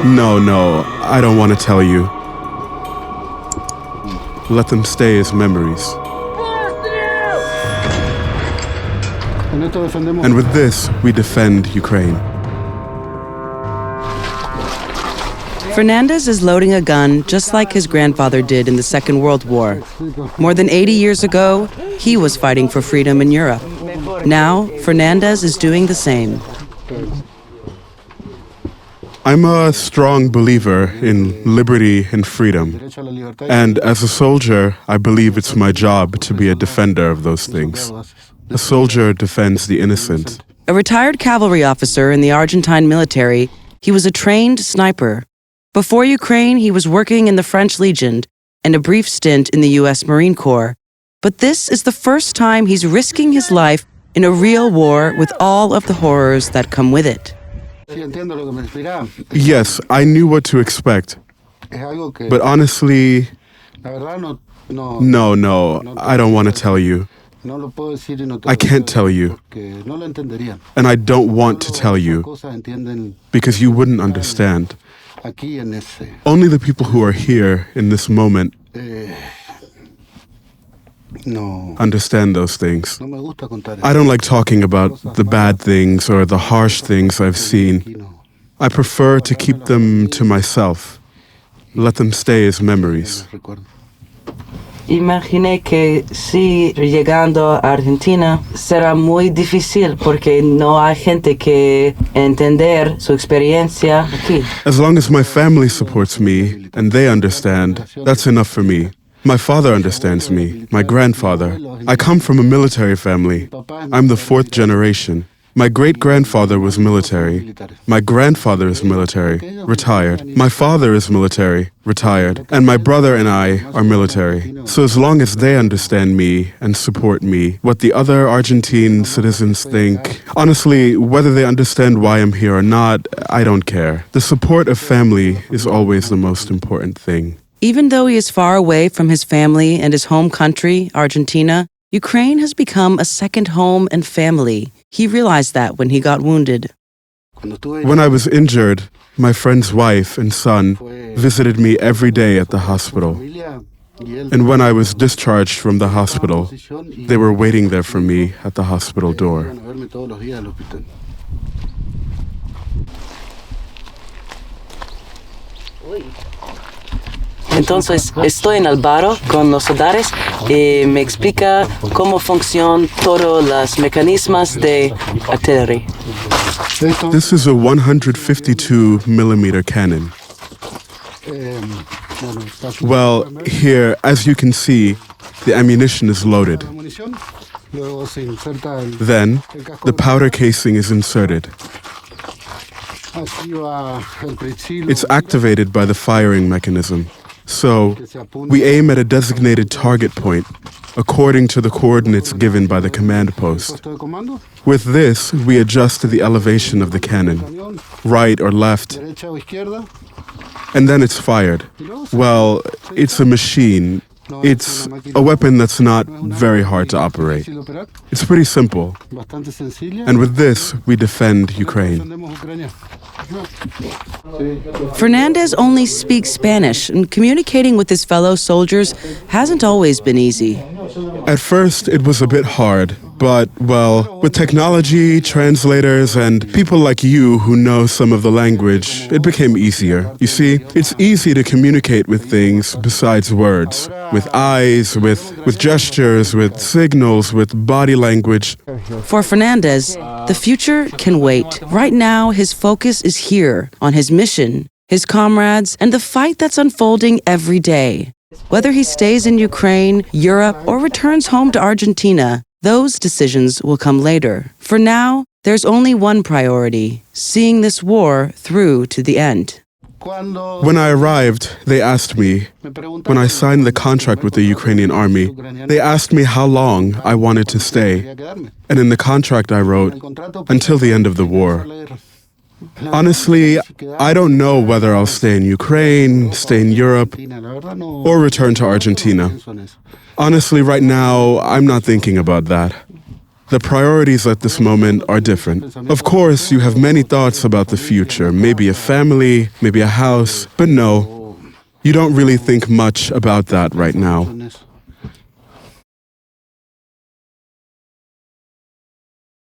No, I don't want to tell you. Let them stay as memories. And with this, we defend Ukraine. Fernandez is loading a gun just like his grandfather did in the Second World War. More than 80 years ago, he was fighting for freedom in Europe. Now, Fernandez is doing the same. I'm a strong believer in liberty and freedom. And as a soldier, I believe it's my job to be a defender of those things. A soldier defends the innocent. A retired cavalry officer in the Argentine military, he was a trained sniper. Before Ukraine, he was working in the French Legion and a brief stint in the U.S. Marine Corps. But this is the first time he's risking his life in a real war with all of the horrors that come with it. Yes, I knew what to expect. But honestly, no, I don't want to tell you. I can't tell you. And I don't want to tell you because you wouldn't understand. Only the people who are here in this moment understand those things. I don't like talking about the bad things or the harsh things I've seen. I prefer to keep them to myself. Let them stay as memories. Imaginé que si llegando a Argentina será muy difícil porque no hay gente que entender su experiencia aquí. As long as my family supports me and they understand, that's enough for me. My father understands me, my grandfather. I come from a military family. I'm the fourth generation. My great-grandfather was military. My grandfather is military, retired. My father is military, retired. And my brother and I are military. So as long as they understand me and support me, what the other Argentine citizens think, honestly, whether they understand why I'm here or not, I don't care. The support of family is always the most important thing. Even though he is far away from his family and his home country, Argentina, Ukraine has become a second home and family. He realized that when he got wounded. When I was injured, my friend's wife and son visited me every day at the hospital. And when I was discharged from the hospital, they were waiting there for me at the hospital door. Entonces, estoy en el barrio con los soldados y me explica cómo funcionan todos los mecanismos de artillería. This is a 152 millimeter cannon. Well, here, as you can see, the ammunition is loaded. Then, the powder casing is inserted. It's activated by the firing mechanism. So, we aim at a designated target point, according to the coordinates given by the command post. With this, we adjust to the elevation of the cannon, right or left, and then it's fired. Well, it's a machine. It's a weapon that's not very hard to operate. It's pretty simple. And with this, we defend Ukraine. Fernandez only speaks Spanish, and communicating with his fellow soldiers hasn't always been easy. At first, it was a bit hard, but, well, with technology, translators, and people like you who know some of the language, it became easier. You see, it's easy to communicate with things besides words, with eyes, with gestures, with signals, with body language. For Fernandez, the future can wait. Right now, his focus is here, on his mission, his comrades, and the fight that's unfolding every day. Whether he stays in Ukraine, Europe, or returns home to Argentina, those decisions will come later. For now, there's only one priority: seeing this war through to the end. When I arrived, they asked me, when I signed the contract with the Ukrainian army, they asked me how long I wanted to stay. And in the contract I wrote, until the end of the war. Honestly, I don't know whether I'll stay in Ukraine, stay in Europe, or return to Argentina. Honestly, right now, I'm not thinking about that. The priorities at this moment are different. Of course, you have many thoughts about the future, maybe a family, maybe a house, but no, you don't really think much about that right now.